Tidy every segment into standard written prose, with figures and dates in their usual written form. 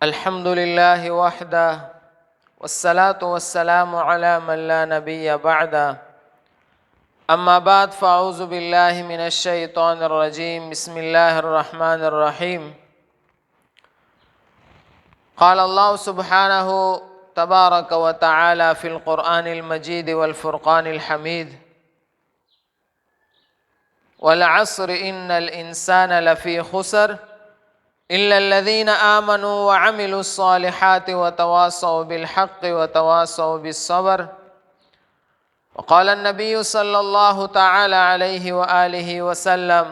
الحمد لله وحده والصلاة والسلام على من لا نبي بعده أما بعد فأعوذ بالله من الشيطان الرجيم بسم الله الرحمن الرحيم قال الله سبحانه تبارك وتعالى في القرآن المجيد والفرقان الحميد والعصر إن الإنسان لفي خسر إلا الذين آمنوا وعملوا الصالحات وتواصوا بالحق وتواصوا بالصبر وقال النبي صلى الله تعالى عليه وآله وسلم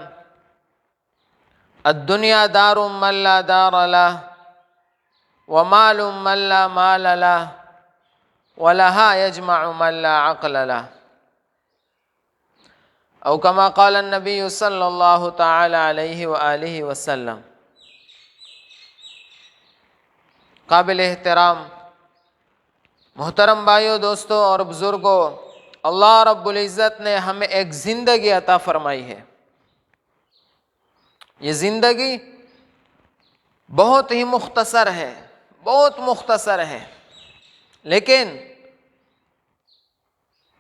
الدنيا دار من لا دار له ومال من لا مال له ولها يجمع من لا عقل له أو كما قال النبي صلى الله تعالى عليه وآله وسلم۔ قابل احترام محترم بھائیوں، دوستوں اور بزرگوں، اللہ رب العزت نے ہمیں ایک زندگی عطا فرمائی ہے۔ یہ زندگی بہت ہی مختصر ہے، بہت مختصر ہے، لیکن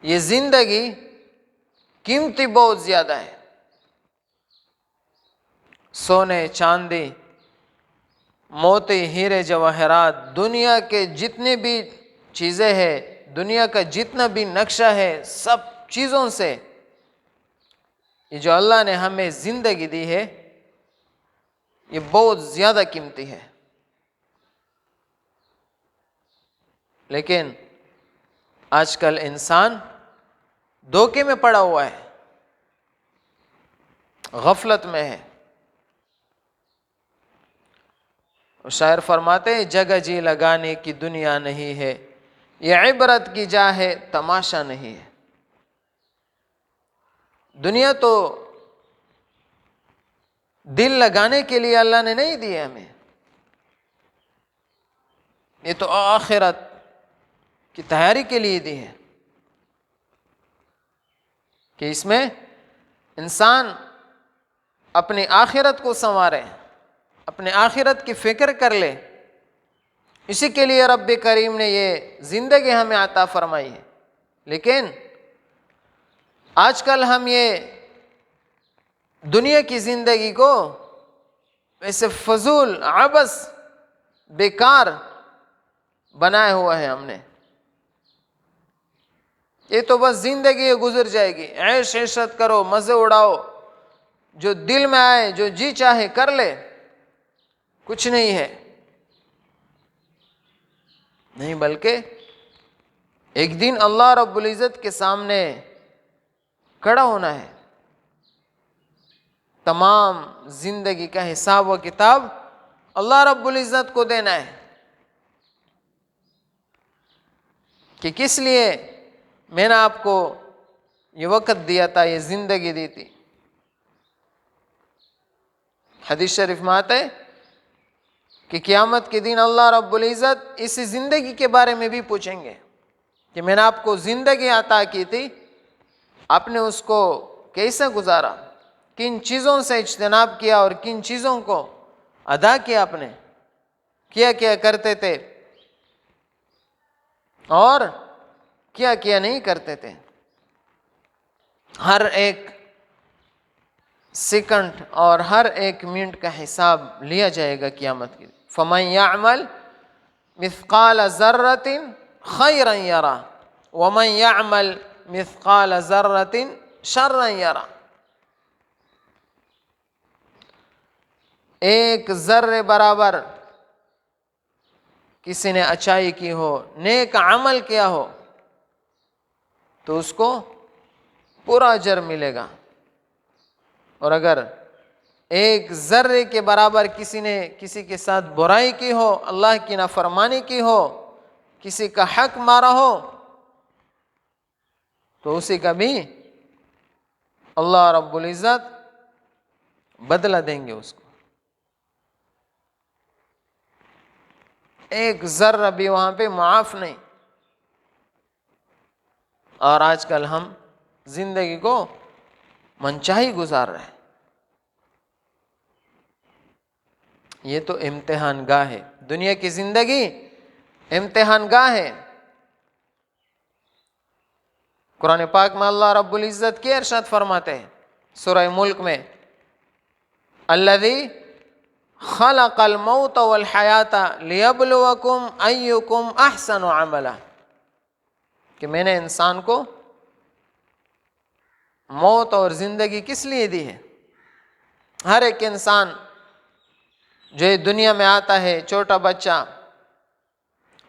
یہ زندگی قیمتی بہت زیادہ ہے۔ سونے، چاندی، موتی، ہیرے، جواہرات، دنیا کے جتنے بھی چیزیں ہیں، دنیا کا جتنا بھی نقشہ ہے، سب چیزوں سے یہ جو اللہ نے ہمیں زندگی دی ہے یہ بہت زیادہ قیمتی ہے۔ لیکن آج کل انسان دھوکے میں پڑا ہوا ہے، غفلت میں ہے۔ شاعر فرماتے ہیں جگہ جی لگانے کی دنیا نہیں ہے، یہ عبرت کی جا ہے تماشا نہیں ہے۔ دنیا تو دل لگانے کے لیے اللہ نے نہیں دی ہے ہمیں، یہ تو آخرت کی تیاری کے لیے دی ہے کہ اس میں انسان اپنی آخرت کو سنوارے، اپنے آخرت کی فکر کر لے۔ اسی کے لیے رب کریم نے یہ زندگی ہمیں عطا فرمائی ہے۔ لیکن آج کل ہم یہ دنیا کی زندگی کو ایسے فضول، عبث، بیکار بنائے ہوا ہے ہم نے۔ یہ تو بس زندگی گزر جائے گی، عیش عشرت کرو، مزے اڑاؤ، جو دل میں آئے، جو جی چاہے کر لے، کچھ نہیں ہے۔ نہیں، بلکہ ایک دن اللہ رب العزت کے سامنے کھڑا ہونا ہے، تمام زندگی کا حساب و کتاب اللہ رب العزت کو دینا ہے کہ کس لیے میں نے آپ کو یہ وقت دیا تھا، یہ زندگی دی تھی۔ حدیث شریف میں آتا ہے کہ قیامت کے دن اللہ رب العزت اس زندگی کے بارے میں بھی پوچھیں گے کہ میں نے آپ کو زندگی عطا کی تھی، آپ نے اس کو کیسے گزارا، کن چیزوں سے اجتناب کیا اور کن چیزوں کو ادا کیا، آپ نے کیا کیا کرتے تھے اور کیا کیا نہیں کرتے تھے۔ ہر ایک سیکنڈ اور ہر ایک منٹ کا حساب لیا جائے گا قیامت کی۔ فَمَنْ يَعْمَلْ مِثْقَالَ ذَرَّةٍ خَيْرًا يَرَهُ وَمَنْ يَعْمَلْ مِثْقَالَ ذَرَّةٍ شَرًّا يَرَهُ۔ ایک ذرے برابر کسی نے اچائی کی ہو، نیک عمل کیا ہو، تو اس کو پورا اجر ملے گا، اور اگر ایک ذرے کے برابر کسی نے کسی کے ساتھ برائی کی ہو، اللہ کی نافرمانی کی ہو، کسی کا حق مارا ہو، تو اسی کا بھی اللہ رب العزت بدلہ دیں گے اس کو۔ ایک ذرہ بھی وہاں پہ معاف نہیں۔ اور آج کل ہم زندگی کو منچاہی گزار رہے ہیں۔ یہ تو امتحان گاہ ہے، دنیا کی زندگی امتحان گاہ ہے۔ قرآن پاک میں اللہ رب العزت کے ارشاد فرماتے ہیں سورہ ملک میں، الذی خلق الموت والحیات لیبلوکم ایکم احسن عملا، کہ میں نے انسان کو موت اور زندگی کس لیے دی ہے؟ ہر ایک انسان جو یہ دنیا میں آتا ہے، چھوٹا بچہ،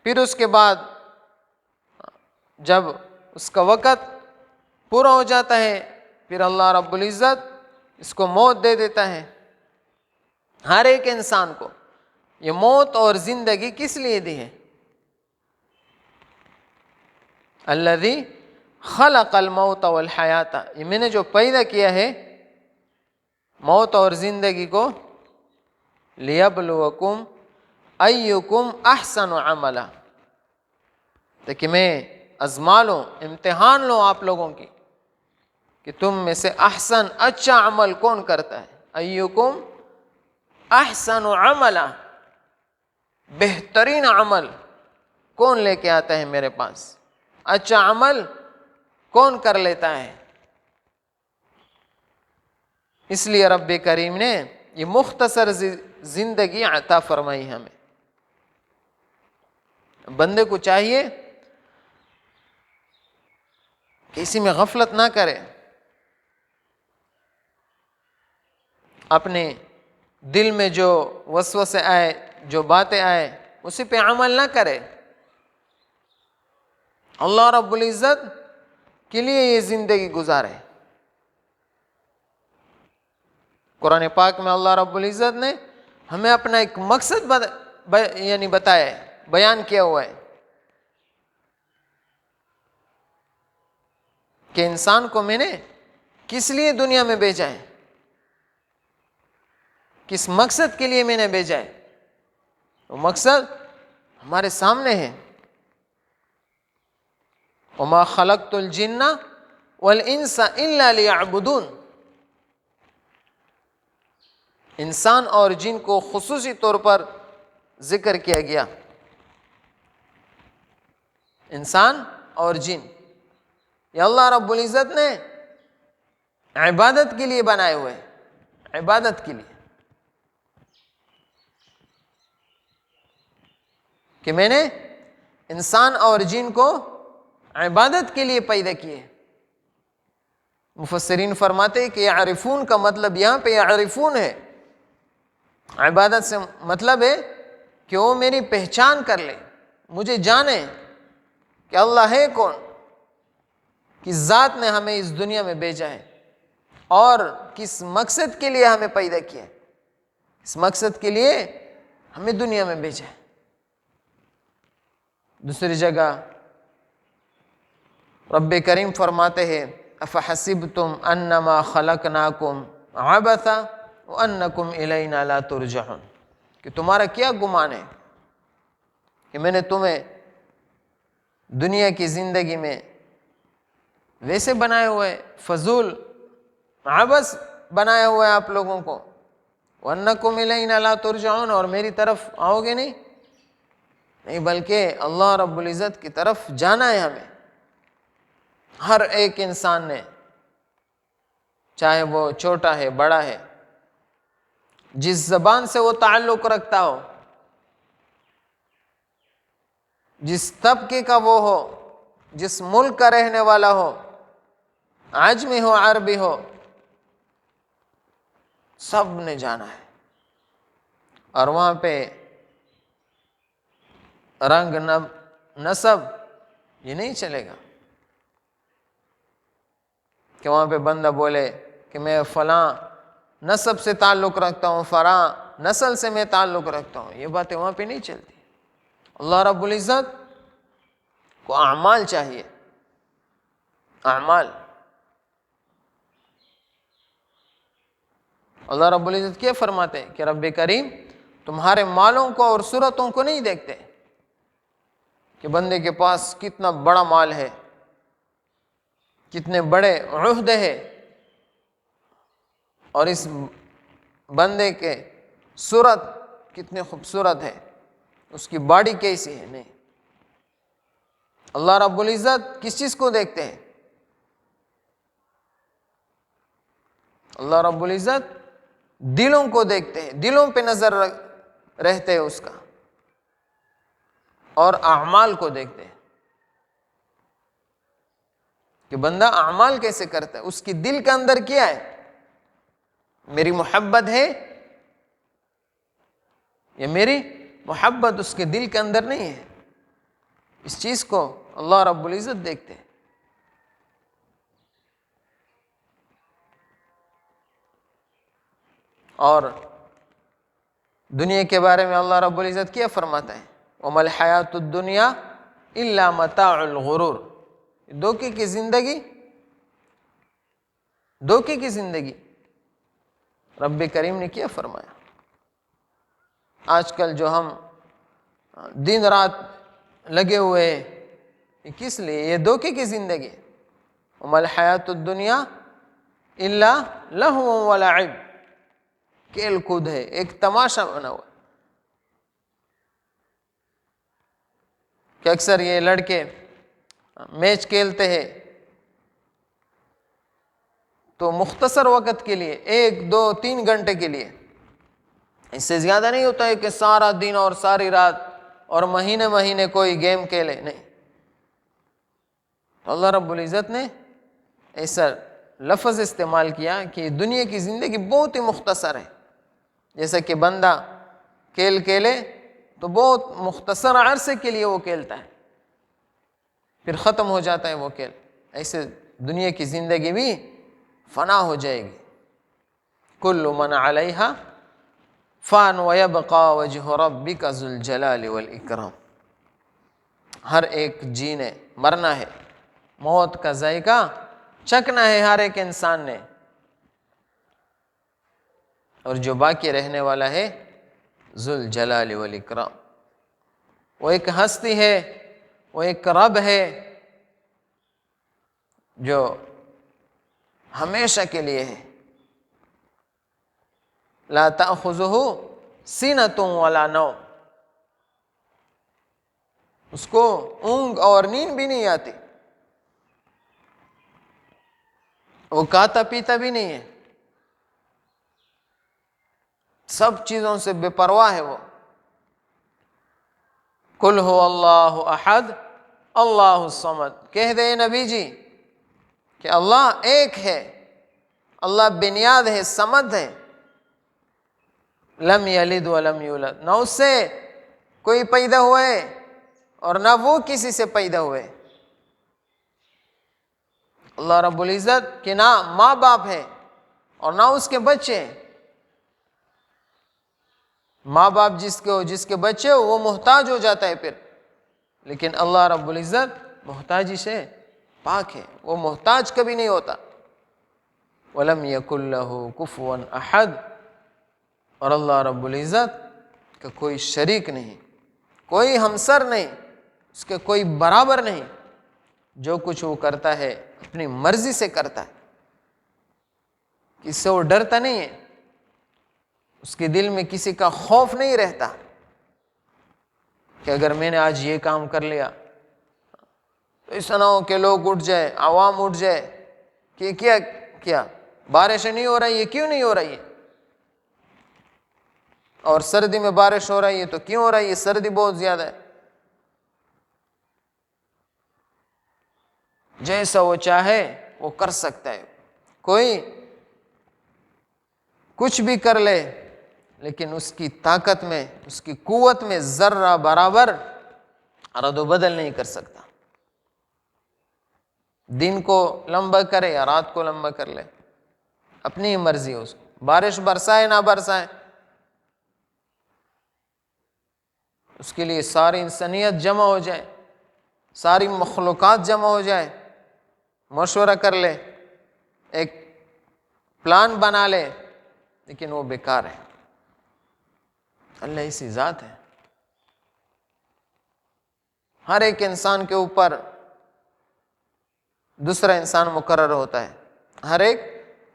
پھر اس کے بعد جب اس کا وقت پورا ہو جاتا ہے پھر اللہ رب العزت اس کو موت دے دیتا ہے۔ ہر ایک انسان کو یہ موت اور زندگی کس لیے دی ہے؟ الذی خلق الموت والحیات، یہ میں نے جو پیدا کیا ہے موت اور زندگی کو، لیبلوکم ایکم احسن عملا، تاکہ میں آزما لوں، امتحان لوں آپ لوگوں کی کہ تم میں سے احسن، اچھا عمل کون کرتا ہے۔ ایکم احسن عملا، بہترین عمل کون لے کے آتا ہے میرے پاس، اچھا عمل کون کر لیتا ہے۔ اس لیے رب کریم نے یہ مختصر زندگی عطا فرمائی ہمیں۔ بندے کو چاہیے کہ اسی میں غفلت نہ کرے، اپنے دل میں جو وسوسے آئے، جو باتیں آئے، اسی پہ عمل نہ کرے۔ اللہ رب العزت کے لیے یہ زندگی گزارے۔ قرآن پاک میں اللہ رب العزت نے ہمیں اپنا ایک مقصد بتایا ہے، بیان کیا ہوا ہے کہ انسان کو میں نے کس لیے دنیا میں بھیجا ہے، کس مقصد کے لیے میں نے بھیجا ہے۔ وہ مقصد ہمارے سامنے ہے۔ وما خلقت الجن والانس الا لیعبدون، انسان اور جن کو خصوصی طور پر ذکر کیا گیا، انسان اور جن، یہ اللہ رب العزت نے عبادت کے لیے بنائے ہوئے، عبادت کے لیے، کہ میں نے انسان اور جن کو عبادت کے لیے پیدا کیے۔ مفسرین فرماتے ہیں کہ یعرفون کا مطلب یہاں پہ یعرفون ہے، عبادت سے مطلب ہے کہ وہ میری پہچان کر لے، مجھے جانے کہ اللہ ہے کون، کس ذات نے ہمیں اس دنیا میں بھیجا ہے اور کس مقصد کے لیے ہمیں پیدا کیا ہے، اس مقصد کے لیے ہمیں دنیا میں بھیجا ہے۔ دوسری جگہ رب کریم فرماتے ہیں افحسبتم انما خلقناکم عبثا وانکم الینا لا ترجعون، کہ تمہارا کیا گمان ہے کہ میں نے تمہیں دنیا کی زندگی میں ویسے بنائے ہوئے، فضول عبث بنایا ہوا ہے آپ لوگوں کو، وانکم الینا لا ترجعون، اور میری طرف آؤ گے نہیں، بلکہ اللہ رب العزت کی طرف جانا ہے ہمیں۔ ہر ایک انسان نے، چاہے وہ چھوٹا ہے بڑا ہے، جس زبان سے وہ تعلق رکھتا ہو، جس طبقے کا وہ ہو، جس ملک کا رہنے والا ہو، عجمی ہو عربی ہو، سب نے جانا ہے۔ اور وہاں پہ رنگ نسب یہ نہیں چلے گا کہ وہاں پہ بندہ بولے کہ میں فلاں نسب سے تعلق رکھتا ہوں، فلاں نسل سے میں تعلق رکھتا ہوں، یہ باتیں وہاں پہ نہیں چلتی۔ اللہ رب العزت کو اعمال چاہیے، اعمال۔ اللہ رب العزت کیا فرماتے ہیں کہ رب کریم تمہارے مالوں کو اور صورتوں کو نہیں دیکھتے کہ بندے کے پاس کتنا بڑا مال ہے، کتنے بڑے عہدے ہیں، اور اس بندے کے صورت کتنے خوبصورت ہے، اس کی باڈی کیسی ہے، نہیں۔ اللہ رب العزت کس چیز کو دیکھتے ہیں؟ اللہ رب العزت دلوں کو دیکھتے ہیں، دلوں پہ نظر رہتے ہیں اس کا، اور اعمال کو دیکھتے ہیں کہ بندہ اعمال کیسے کرتا ہے، اس کی دل کے اندر کیا ہے، میری محبت ہے یا میری محبت اس کے دل کے اندر نہیں ہے۔ اس چیز کو اللہ رب العزت دیکھتے ہیں۔ اور دنیا کے بارے میں اللہ رب العزت کیا فرماتا ہے؟ وَمَا الْحَيَاةُ الدُّنْيَا إِلَّا مَتَاعُ الْغُرُورِ، دھوکے کی زندگی، دھوکے کی زندگی رب کریم نے کیا فرمایا؟ آج کل جو ہم دن رات لگے ہوئے ہیں، یہ کس لیے؟ یہ دھوکے کی زندگی ہے۔ وَمَا الْحَيَاةُ الدُّنْيَا إِلَّا لَهْوٌ وَلَعِبٌ، کھیل کود ہے، ایک تماشا بنا ہوا کہ اکثر یہ لڑکے میچ کھیلتے ہیں تو مختصر وقت کے لیے، 1 2 3 گھنٹے کے لیے، اس سے زیادہ نہیں ہوتا ہے کہ سارا دن اور ساری رات اور مہینے مہینے کوئی گیم کھیلے، نہیں۔ تو اللہ رب العزت نے ایسا لفظ استعمال کیا کہ دنیا کی زندگی بہت ہی مختصر ہے، جیسا کہ بندہ کھیل کھیلے تو بہت مختصر عرصے کے لیے وہ کھیلتا ہے، پھر ختم ہو جاتا ہے وہ کھیل۔ ایسے دنیا کی زندگی بھی فنا ہو جائے گی۔ کل من علیہا فان ویبقى وجہ ربک ذو الجلال والاکرام، ہر ایک جینے مرنا ہے، موت کا ذائقہ چکھنا ہے ہر ایک انسان نے، اور جو باقی رہنے والا ہے ذو الجلال والاکرام، وہ ایک ہستی ہے، وہ ایک رب ہے جو ہمیشہ کے لیے ہے۔ لا تأخذہ سنۃ ولا نوم، اس کو اونگ اور نیند بھی نہیں آتی، وہ کھاتا پیتا بھی نہیں ہے، سب چیزوں سے بے پرواہ ہے وہ۔ قل هو اللہ احد اللہ الصمد، کہہ دے نبی جی کہ اللہ ایک ہے، اللہ بنیاد ہے، صمد ہے، لم یلد ولم یولد، نہ اس سے کوئی پیدا ہوئے اور نہ وہ کسی سے پیدا ہوئے۔ اللہ رب العزت کے نہ ماں باپ ہے اور نہ اس کے بچے ہیں۔ ماں باپ جس کے بچے ہو وہ محتاج ہو جاتا ہے پھر، لیکن اللہ رب العزت محتاجی سے پاک ہے، وہ محتاج کبھی نہیں ہوتا۔ وَلَمْ يَكُنْ لَهُ كُفُوًا أَحَدٌ، اور اللہ رب العزت کا کوئی شریک نہیں، کوئی ہمسر نہیں، اس کے کوئی برابر نہیں، جو کچھ وہ کرتا ہے اپنی مرضی سے کرتا ہے، کس سے وہ ڈرتا نہیں ہے، اس کے دل میں کسی کا خوف نہیں رہتا کہ اگر میں نے آج یہ کام کر لیا تو ایسا نہ ہو کہ لوگ اٹھ جائے، عوام اٹھ جائے کہ کیا بارش نہیں ہو رہی ہے، کیوں نہیں ہو رہی ہے، اور سردی میں بارش ہو رہی ہے تو کیوں ہو رہی ہے، سردی بہت زیادہ ہے۔ جیسا وہ چاہے وہ کر سکتا ہے، کوئی کچھ بھی کر لے، لیکن اس کی طاقت میں، اس کی قوت میں ذرہ برابر رد و بدل نہیں کر سکتا۔ دن کو لمبا کرے یا رات کو لمبا کر لے، اپنی مرضی ہے، اس کو بارش برسائے نہ برسائے، اس کے لیے ساری انسانیت جمع ہو جائے، ساری مخلوقات جمع ہو جائے، مشورہ کر لے، ایک پلان بنا لے، لیکن وہ بیکار ہے۔ اللہ ایسی ذات ہے، ہر ایک انسان کے اوپر دوسرا انسان مقرر ہوتا ہے، ہر ایک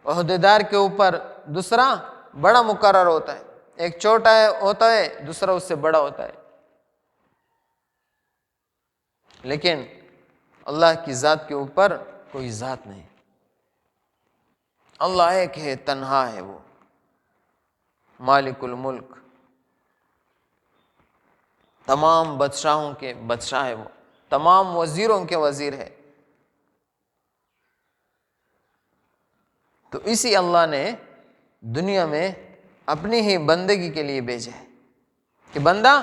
عہدیدار کے اوپر دوسرا بڑا مقرر ہوتا ہے، ایک چھوٹا ہوتا ہے دوسرا اس سے بڑا ہوتا ہے، لیکن اللہ کی ذات کے اوپر کوئی ذات نہیں۔ اللہ ایک ہے، تنہا ہے، وہ مالک الملک، تمام بادشاہوں کے بادشاہ ہے، وہ تمام وزیروں کے وزیر ہے۔ تو اسی اللہ نے دنیا میں اپنی ہی بندگی کے لیے بھیجا ہے کہ بندہ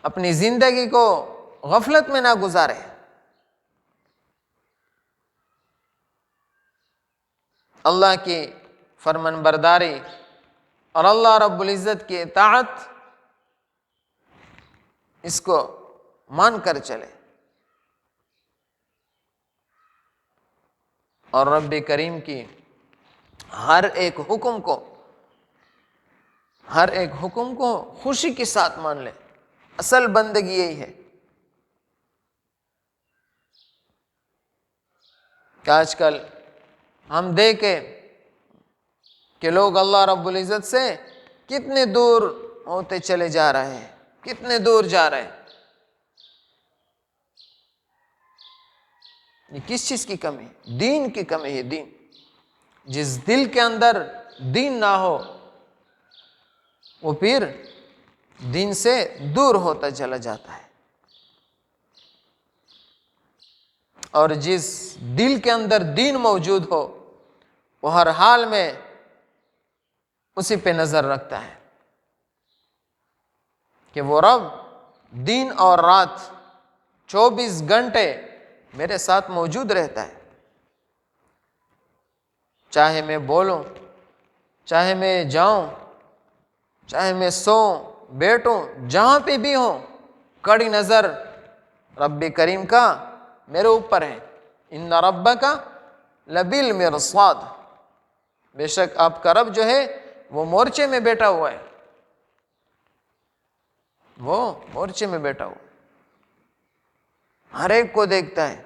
اپنی زندگی کو غفلت میں نہ گزارے، اللہ کی فرمان برداری اور اللہ رب العزت کی اطاعت اس کو مان کر چلے، اور رب کریم کی ہر ایک حکم کو خوشی کے ساتھ مان لے۔ اصل بندگی یہی ہے کہ آج کل ہم دیکھیں کہ لوگ اللہ رب العزت سے کتنے دور ہوتے چلے جا رہے ہیں، کتنے دور جا رہے ہیں۔ یہ کس چیز کی کمی ہے؟ دین کی کمی ہے۔ دین، جس دل کے اندر دین نہ ہو وہ پھر دین سے دور ہوتا چلا جاتا ہے، اور جس دل کے اندر دین موجود ہو وہ ہر حال میں اسی پہ نظر رکھتا ہے کہ وہ رب دن اور رات 24 گھنٹے میرے ساتھ موجود رہتا ہے، چاہے میں بولوں، چاہے میں جاؤں، چاہے میں سوؤں بیٹھوں، جہاں پہ بھی ہوں، کڑی نظر رب کریم کا میرے اوپر ہے۔ ان ربک لبالمرصاد، بے شک آپ کا رب جو ہے وہ مورچے میں بیٹھا ہوا ہے، وہ مورچے میں بیٹھا ہوا، ہر ایک کو دیکھتا ہے،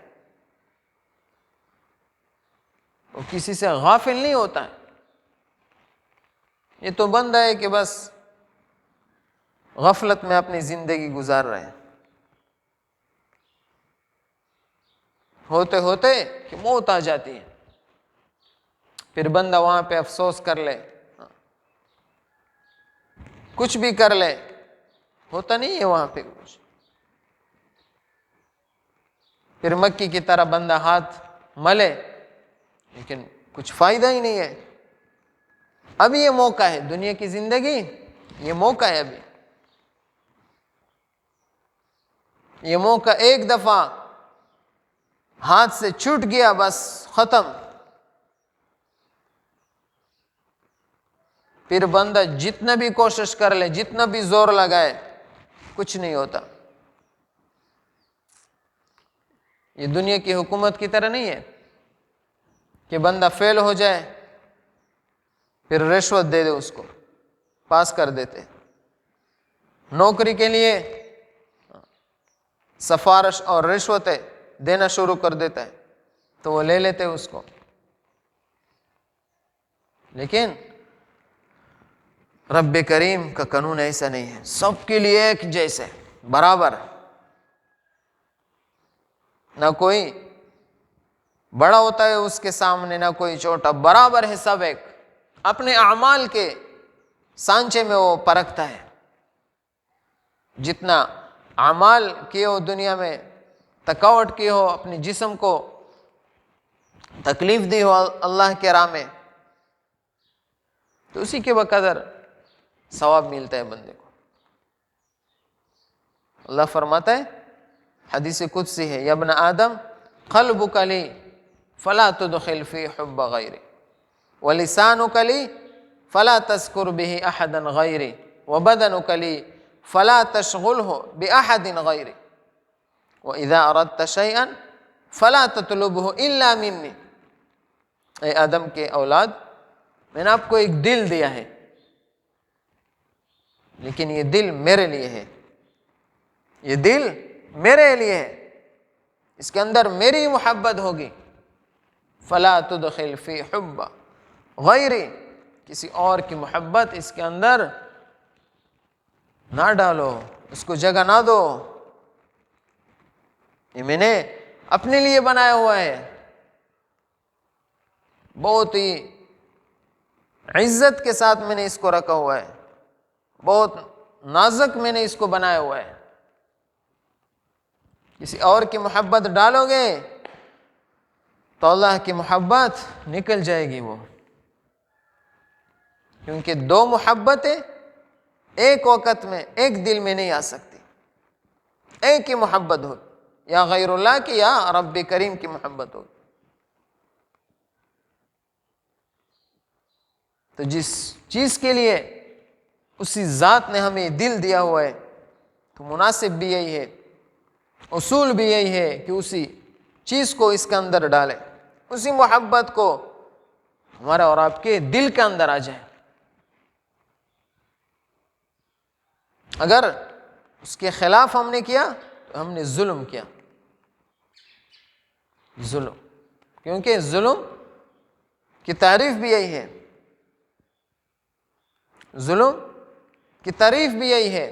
وہ کسی سے غافل نہیں ہوتا ہے۔ یہ تو بندہ ہے کہ بس غفلت میں اپنی زندگی گزار رہے ہیں، ہوتے ہوتے کہ موت آ جاتی ہے، پھر بندہ وہاں پہ افسوس کر لے، کچھ بھی کر لے، ہوتا نہیں ہے وہاں پہ کچھ، پھر مکی کی طرح بندہ ہاتھ ملے لیکن کچھ فائدہ ہی نہیں ہے۔ ابھی یہ موقع ہے، دنیا کی زندگی یہ موقع ہے، ابھی یہ موقع ایک دفعہ ہاتھ سے چھوٹ گیا بس ختم، پھر بندہ جتنا بھی کوشش کر لے، جتنا بھی زور لگائے، کچھ نہیں ہوتا۔ یہ دنیا کی حکومت کی طرح نہیں ہے کہ بندہ فیل ہو جائے پھر رشوت دے دے، اس کو پاس کر دیتے، نوکری کے لیے سفارش اور رشوتیں دینا شروع کر دیتا ہے تو وہ لے لیتے اس کو، لیکن رب کریم کا قانون ایسا نہیں ہے، سب کے لیے ایک جیسے برابر، نہ کوئی بڑا ہوتا ہے اس کے سامنے، نہ کوئی چھوٹا، برابر ہے سب ایک، اپنے اعمال کے سانچے میں وہ پرکھتا ہے، جتنا اعمال کیے ہو دنیا میں، تھکاوٹ کی ہو، اپنے جسم کو تکلیف دی ہو اللہ کے راہ میں، تو اسی کے بقدر ثواب ملتا ہے بندے کو۔ اللہ فرماتا ہے، حدیث قدسی ہے، یا ابن آدم قلبک لی فلا تدخل فی حب غیری ولسانک لی فلا تذکر به احدا غیری وبدنک لی فلا تشغلہ باحد غیری واذا اردت شیئا فلا تطلبہ الا منی۔ اے آدم کے اولاد، میں نے آپ کو ایک دل دیا ہے، لیکن یہ دل میرے لیے ہے، یہ دل میرے لیے ہے، اس کے اندر میری محبت ہوگی، فلا تدخل فی حب غیری، کسی اور کی محبت اس کے اندر نہ ڈالو، اس کو جگہ نہ دو۔ یہ میں نے اپنے لیے بنایا ہوا ہے، بہت ہی عزت کے ساتھ میں نے اس کو رکھا ہوا ہے، بہت نازک میں نے اس کو بنایا ہوا ہے۔ کسی اور کی محبت ڈالو گے تو اللہ کی محبت نکل جائے گی وہ، کیونکہ دو محبتیں ایک وقت میں ایک دل میں نہیں آ سکتی، ایک ہی محبت ہو، یا غیر اللہ کی یا رب کریم کی محبت ہو۔ تو جس چیز کے لیے اسی ذات نے ہمیں دل دیا ہوا ہے تو مناسب بھی یہی ہے، اصول بھی یہی ہے کہ اسی چیز کو اس کے اندر ڈالیں، اسی محبت کو ہمارا اور آپ کے دل کے اندر آ جائے۔ اگر اس کے خلاف ہم نے کیا تو ہم نے ظلم کیا، ظلم، کیونکہ ظلم کی تعریف بھی یہی ہے، ظلم کی تعریف بھی یہی ہے،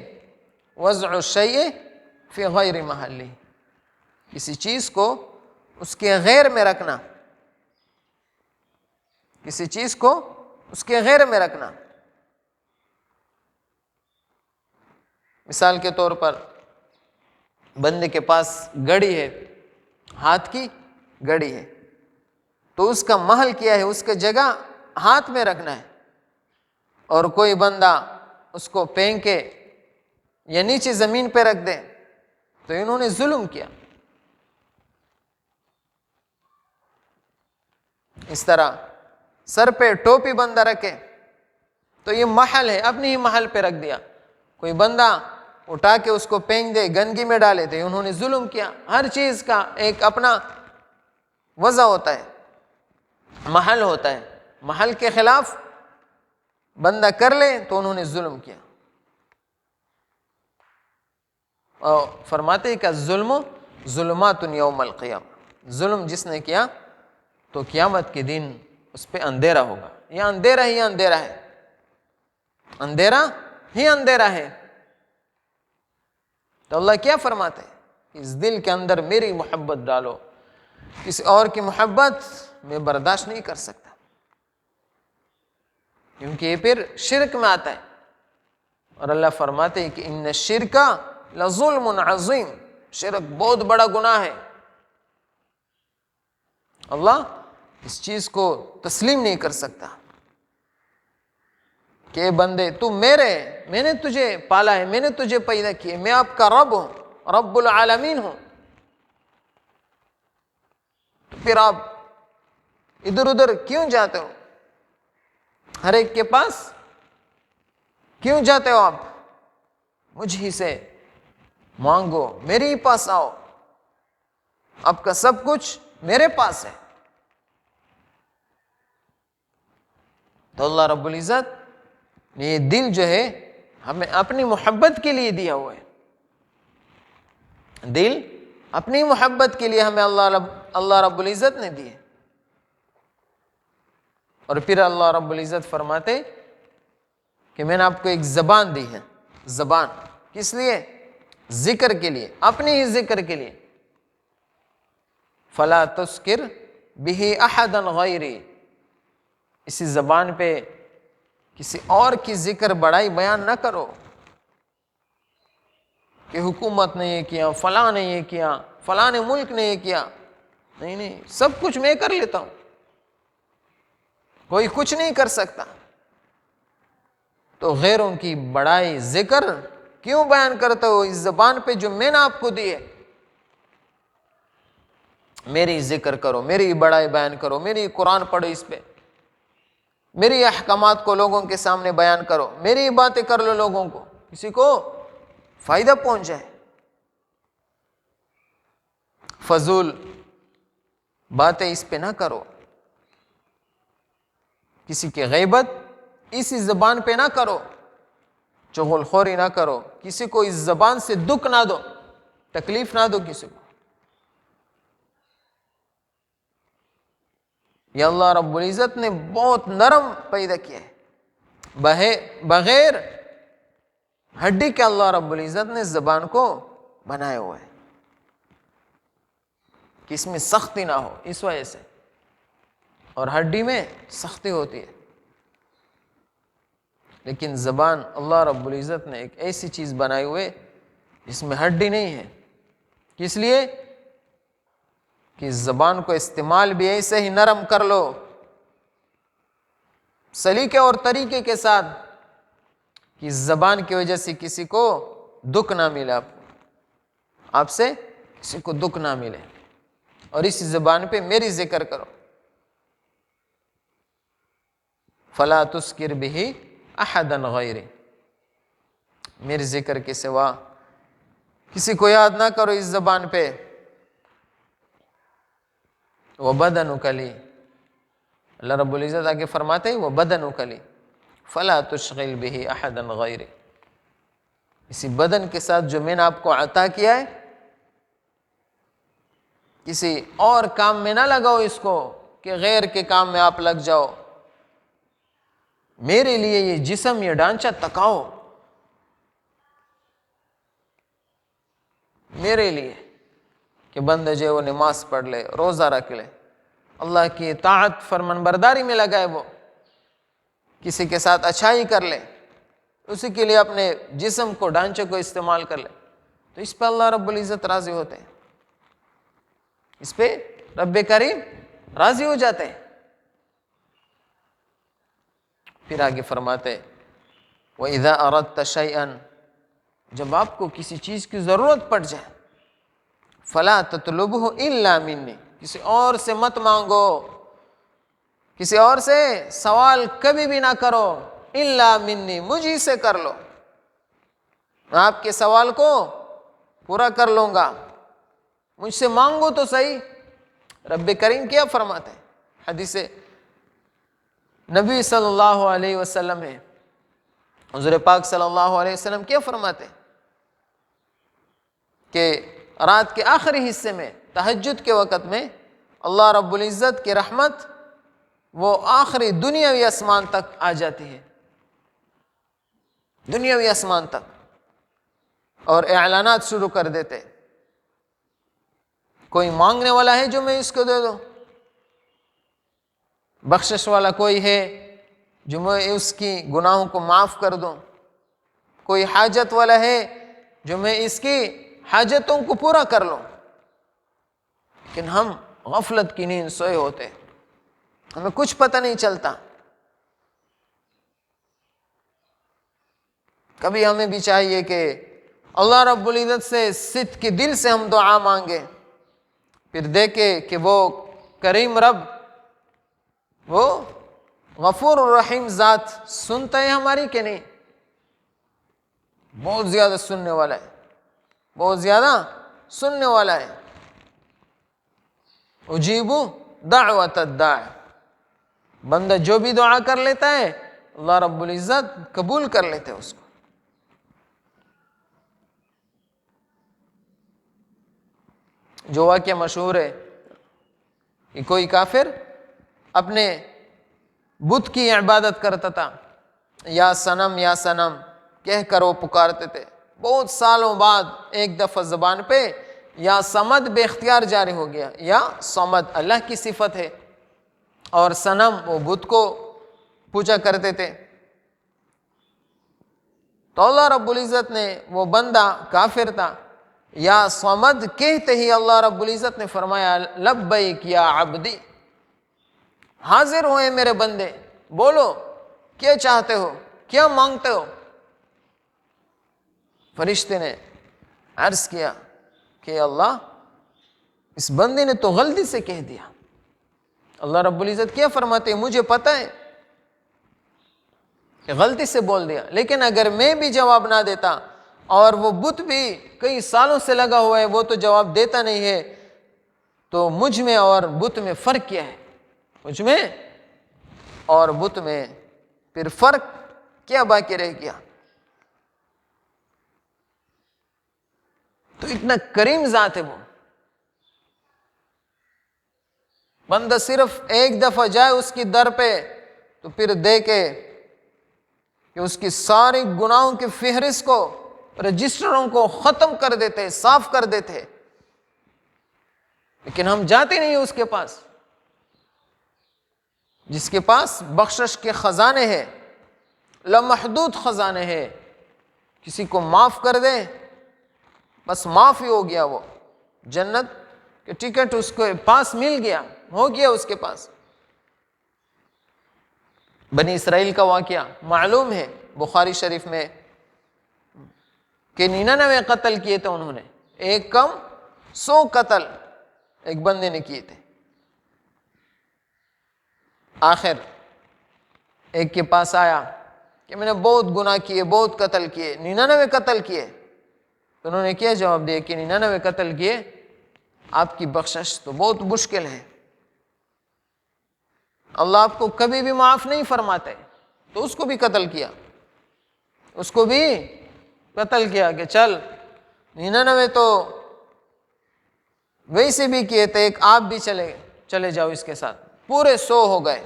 وضع الشیء فی غیر محلہ، کسی چیز کو اس کے غیر میں رکھنا، کسی چیز کو اس کے غیر میں رکھنا۔ مثال کے طور پر بندے کے پاس گھڑی ہے، ہاتھ کی گھڑی ہے، تو اس کا محل کیا ہے، اس کی جگہ ہاتھ میں رکھنا ہے، اور کوئی بندہ اس کو پھینک کے یا نیچے زمین پہ رکھ دے تو انہوں نے ظلم کیا۔ اس طرح سر پہ ٹوپی بندہ رکھے تو یہ محل ہے، اپنی ہی محل پہ رکھ دیا، کوئی بندہ اٹھا کے اس کو پھینک دے، گندگی میں ڈالے تو انہوں نے ظلم کیا۔ ہر چیز کا ایک اپنا وضع ہوتا ہے، محل ہوتا ہے، محل کے خلاف بندہ کر لے تو انہوں نے ظلم کیا۔ اور فرماتے ہیں کہ ظلم ظلمات یوم القیامہ، ظلم جس نے کیا تو قیامت کے دن اس پہ اندھیرا ہوگا، یہ اندھیرا ہی اندھیرا ہے، اندھیرا ہی اندھیرا ہے۔ تو اللہ کیا فرماتے ہیں؟ اس دل کے اندر میری محبت ڈالو، کسی اور کی محبت میں برداشت نہیں کر سکتا، کیونکہ یہ پھر شرک میں آتا ہے، اور اللہ فرماتے ہیں کہ ان الشرک لظلم عظیم، شرک بہت بڑا گناہ ہے۔ اللہ اس چیز کو تسلیم نہیں کر سکتا کہ بندے تو میرے، میں نے تجھے پالا ہے، میں نے تجھے پیدا کیا، میں آپ کا رب ہوں، رب العالمین ہوں، تو پھر آپ ادھر ادھر کیوں جاتے ہو؟ ہر ایک کے پاس کیوں جاتے ہو آپ؟ مجھ ہی سے مانگو، میرے ہی پاس آؤ، آپ کا سب کچھ میرے پاس ہے۔ تو اللہ رب العزت نے یہ دل جو ہے ہمیں اپنی محبت کے لیے دیا ہوا ہے، دل اپنی محبت کے لیے ہمیں اللہ رب العزت نے دیے۔ اور پھر اللہ رب العزت فرماتے کہ میں نے آپ کو ایک زبان دی ہے، زبان کس لیے؟ ذکر کے لیے، اپنی ہی ذکر کے لیے۔ فلا تذکر بہ احدا غیری، اسی زبان پہ کسی اور کی ذکر بڑائی بیان نہ کرو کہ حکومت نے یہ کیا، فلاں نے یہ کیا، فلاں نے ملک نے یہ کیا، نہیں نہیں، سب کچھ میں کر لیتا ہوں، کوئی کچھ نہیں کر سکتا۔ تو غیروں کی بڑائی ذکر کیوں بیان کرتے ہو اس زبان پہ جو میں نے آپ کو دی ہے؟ میری ذکر کرو، میری بڑائی بیان کرو، میری قرآن پڑھو، اس پہ میری احکامات کو لوگوں کے سامنے بیان کرو، میری باتیں کر لو، لوگوں کو کسی کو فائدہ پہنچ جائے۔ فضول باتیں اس پہ نہ کرو، کسی کی غیبت اسی زبان پہ نہ کرو، چغل خوری نہ کرو، کسی کو اس زبان سے دکھ نہ دو، تکلیف نہ دو کسی کو۔ یہ اللہ رب العزت نے بہت نرم پیدا کیا ہے، بغیر ہڈی کے اللہ رب العزت نے زبان کو بنایا ہوا ہے۔ کہ اس میں سختی نہ ہو، اس وجہ سے، اور ہڈی میں سختی ہوتی ہے۔ لیکن زبان اللہ رب العزت نے ایک ایسی چیز بنائی ہوئے جس میں ہڈی نہیں ہے، اس لیے کہ زبان کو استعمال بھی ایسے ہی نرم کر لو، سلیقے اور طریقے کے ساتھ، کہ زبان کی وجہ سے کسی کو دکھ نہ ملے، آپ سے کسی کو دکھ نہ ملے، اور اس زبان پہ میری ذکر کرو۔ فلا تذکر بہ احدا غیری، میرے ذکر کے سوا کسی کو یاد نہ کرو اس زبان پہ۔ وبدنک لی، اللہ رب العزت آگے فرماتے ہیں وبدنک لی فلا تشغل بہ احدا غیری، اسی بدن کے ساتھ جو میں نے آپ کو عطا کیا ہے، کسی اور کام میں نہ لگاؤ اس کو کہ غیر کے کام میں آپ لگ جاؤ، میرے لیے یہ جسم، یہ ڈھانچہ تکاؤ، میرے لیے، کہ بندہ جو ہے وہ نماز پڑھ لے، روزہ رکھ لے، اللہ کی اطاعت فرمان برداری میں لگائے، وہ کسی کے ساتھ اچھائی کر لے، اسی کے لیے اپنے جسم کو، ڈھانچے کو استعمال کر لے، تو اس پہ اللہ رب العزت راضی ہوتے ہیں، اس پہ رب کریم راضی ہو جاتے ہیں۔ پھر آگے فرماتے وَإِذَا أَرَدْتَ شَيْئًا، جب آپ کو کسی چیز کی ضرورت پڑ جائے، فَلَا تَطْلُبْهُ إِلَّا مِنِّي، کسی اور سے مت مانگو، کسی اور سے سوال کبھی بھی نہ کرو، إِلَّا مِنِّي، مجھی سے کر لو، میں آپ کے سوال کو پورا کر لوں گا، مجھ سے مانگو تو صحیح۔ رب کریم کیا فرماتے ہیں؟ حدیث نبی صلی اللہ علیہ وسلم ہے، حضور پاک صلی اللہ علیہ وسلم کیا فرماتے ہیں کہ رات کے آخری حصے میں، تہجد کے وقت میں، اللہ رب العزت کی رحمت وہ آخری دنیاوی آسمان تک آ جاتی ہے، دنیاوی آسمان تک، اور اعلانات شروع کر دیتے، کوئی مانگنے والا ہے جو میں اس کو دے دوں، بخشش والا کوئی ہے جو میں اس کی گناہوں کو معاف کر دوں، کوئی حاجت والا ہے جو میں اس کی حاجتوں کو پورا کر لوں، لیکن ہم غفلت کی نیند سوئے ہوتے، ہمیں کچھ پتہ نہیں چلتا۔ کبھی ہمیں بھی چاہیے کہ اللہ رب العزت سے صدق کے دل سے ہم دعا مانگے، پھر دیکھے کہ وہ کریم رب، وہ غفور الرحیم ذات سنتا ہے ہماری کہ نہیں؟ بہت زیادہ سننے والا ہے، بہت زیادہ سننے والا ہے۔ اجیب دعوت الداع، بندہ جو بھی دعا کر لیتا ہے اللہ رب العزت قبول کر لیتے ہیں اس کو۔ جو واقعہ مشہور ہے کہ کوئی کافر اپنے بت کی عبادت کرتا تھا، یا صنم یا صنم کہہ کر وہ پکارتے تھے، بہت سالوں بعد ایک دفعہ زبان پہ یا صمد بے اختیار جاری ہو گیا، یا صمد اللہ کی صفت ہے، اور صنم وہ بت کو پوجا کرتے تھے، تو اللہ رب العزت نے، وہ بندہ کافر تھا، یا صمد کہتے ہی اللہ رب العزت نے فرمایا لبیک یا عبدی، حاضر ہوئے میرے بندے، بولو کیا چاہتے ہو، کیا مانگتے ہو۔ فرشتے نے عرض کیا کہ اللہ، اس بندے نے تو غلطی سے کہہ دیا۔ اللہ رب العزت کیا فرماتے ہیں؟ مجھے پتہ ہے کہ غلطی سے بول دیا، لیکن اگر میں بھی جواب نہ دیتا، اور وہ بت بھی کئی سالوں سے لگا ہوا ہے، وہ تو جواب دیتا نہیں ہے، تو مجھ میں اور بت میں فرق کیا ہے؟ مجھ میں اور بت میں پھر فرق کیا باقی رہ گیا؟ تو اتنا کریم ذات ہے وہ، بندہ صرف ایک دفعہ جائے اس کی در پہ تو پھر دیکھے کہ اس کی ساری گناہوں کی فہرست کو، رجسٹروں کو ختم کر دیتے، صاف کر دیتے، لیکن ہم جاتے نہیں اس کے پاس، جس کے پاس بخشش کے خزانے ہیں، لامحدود خزانے ہیں. کسی کو معاف کر دے بس معاف ہی ہو گیا، وہ جنت کے ٹکٹ اس کے پاس مل گیا، ہو گیا اس کے پاس. بنی اسرائیل کا واقعہ معلوم ہے بخاری شریف میں کہ 99 قتل کیے تھے انہوں نے، ایک کم 100 قتل ایک بندے نے کیے تھے. آخر ایک کے پاس آیا کہ میں نے بہت گناہ کیے، بہت قتل کیے، 99 قتل کیے. تو انہوں نے کیا جواب دیا کہ 99 قتل کیے، آپ کی بخشش تو بہت مشکل ہے، اللہ آپ کو کبھی بھی معاف نہیں فرماتے. تو اس کو بھی قتل کیا، اس کو بھی قتل کیا کہ چل 99 تو ویسے بھی کیے تھے، ایک آپ بھی چلے جاؤ اس کے ساتھ. پورے 100 ہو گئے،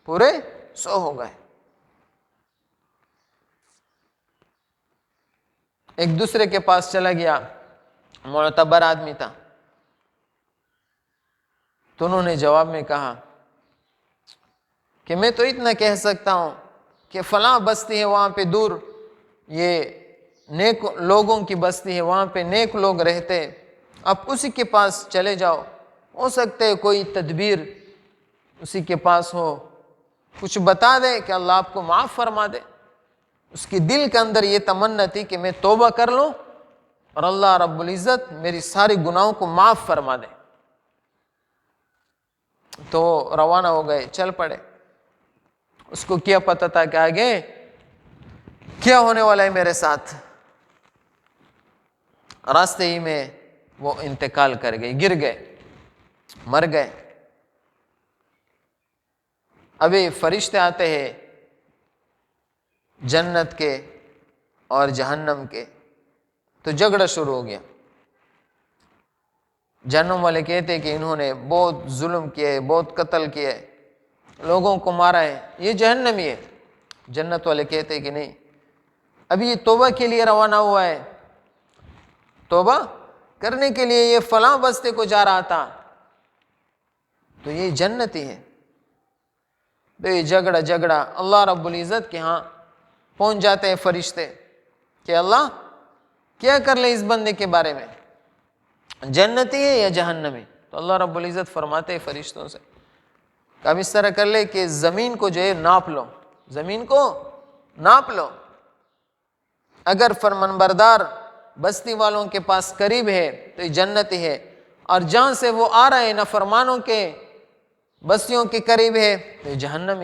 پورے 100 ہو گئے. ایک دوسرے کے پاس چلا گیا، معتبر آدمی تھا. تو انہوں نے جواب میں کہا کہ میں تو اتنا کہہ سکتا ہوں کہ فلاں بستی ہے وہاں پہ دور، یہ نیک لوگوں کی بستی ہے، وہاں پہ نیک لوگ رہتے، آپ اسی کے پاس چلے جاؤ، ہو سکتا ہے کوئی تدبیر اسی کے پاس ہو، کچھ بتا دے کہ اللہ آپ کو معاف فرما دے. اس کی دل کے اندر یہ تمنا تھی کہ میں توبہ کر لوں اور اللہ رب العزت میری ساری گناہوں کو معاف فرما دے. تو روانہ ہو گئے، چل پڑے. اس کو کیا پتہ تھا کہ آگے کیا ہونے والا ہے میرے ساتھ. راستے ہی میں وہ انتقال کر گئے، گر گئے، مر گئے. ابھی فرشتے آتے ہیں جنت کے اور جہنم کے، تو جھگڑا شروع ہو گیا. جہنم والے کہتے ہیں کہ انہوں نے بہت ظلم کیے، بہت قتل کیے، لوگوں کو مارا ہے، یہ جہنمی ہے. جنت والے کہتے ہیں کہ نہیں، ابھی یہ توبہ کے لیے روانہ ہوا ہے، توبہ کرنے کے لیے یہ فلاں بستے کو جا رہا تھا، تو یہ جنتی ہے. تو یہ جھگڑا اللہ رب العزت کے ہاں پہنچ جاتے ہیں فرشتے کہ اللہ کیا کر لے اس بندے کے بارے میں، جنتی ہے یا جہنمی. تو اللہ رب العزت فرماتے ہیں فرشتوں سے کہ اب اس طرح کر لے کہ زمین کو جو ہے ناپ لو، زمین کو ناپ لو، اگر فرمانبردار بستی والوں کے پاس قریب ہے تو یہ جنتی ہے، اور جہاں سے وہ آ رہے ہیں نافرمانوں کے بستیوں کے قریب ہے تو یہ جہنمی